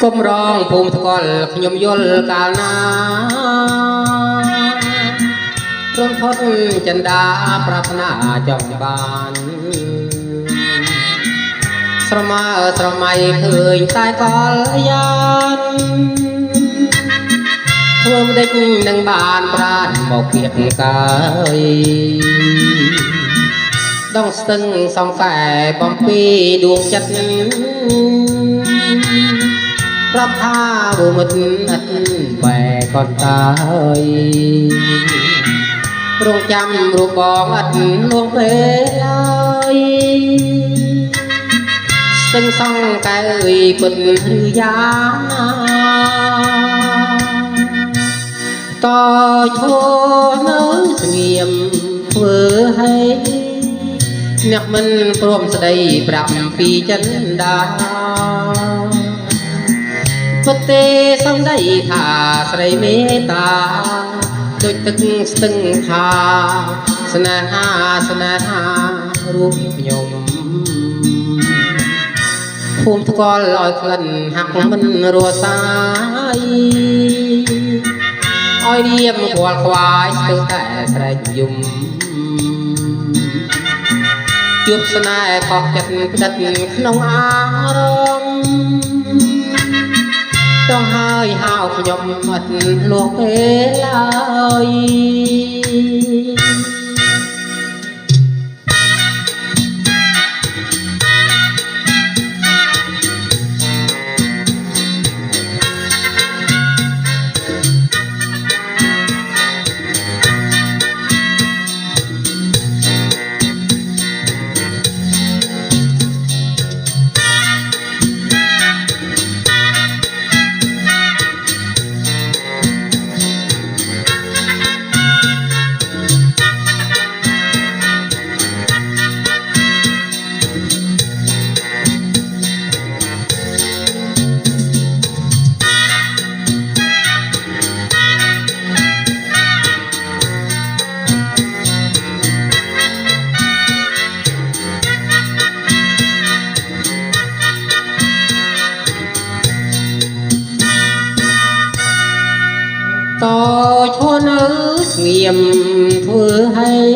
សុំរងភូមិថ្កល់ខ្ញុំយល់កាលណារំភត់ចិន្តាប្រាថ្នាចង់បានស្រមើស្រមៃឃើញតែកលយានធ្វើមិនដេចនឹងបានប្រានមកគៀកកាយដងស្ទឹងសំកែបំពីដួងចិត្តប្រាប់ថាវមិត្តអត់បែកនតាយរងចាំរូបបងអត់លួងពេលឡើយស្ទឹងសង្កែពិតឬយ៉ាងតឈរនៅស្ងៀមធ្វើឲ្យអ្នកមិនព្រមស្ដីប្រាប់ពីចិន្តាពុទ្ធទេសំដីថាស្រីមេត្តាដូចទឹកស្ទឹងថាស្នេហារូបខ្ញុំភូមិថ្កល់ឲ្យក្លិនហាក់មិនរសាយឲ្យរៀមខ្វល់ខ្វាយស្ទើរតែស្រែកយំជួបស្នេហ៍ខកចិត្តផ្ដិតក្នុងអារម្មណ៍ต้องហើយហៅខ្ញុំអត់លួងពេលឡើយតឈរនៅស្ងៀមធ្វើឲ្យ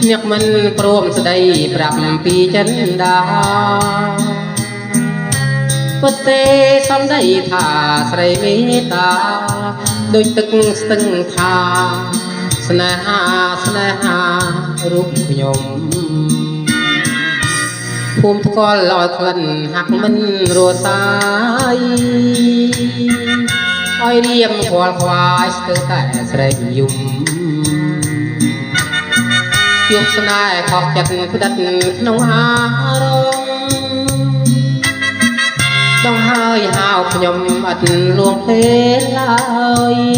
អ្នកមិនព្រមស្ដីប្រាប់ពីចិន្តាពុទ្ធទេសំដីថាស្រីមេត្តាដូចទឹកស្ទឹងថាស្នេហារូបខ្ញុំភូមិថ្កល់ឲ្យក្លិនហាក់មិនរសាយឲ្យរៀមខ្វល់ខ្វាយស្ទើរតែស្រែកយំជួបស្នេហ៍ខកចិត្តផ្ដិតក្នុងអារម្មណ៍ต้องហើយហៅខ្ញុំអត់លួងពេលឡើយ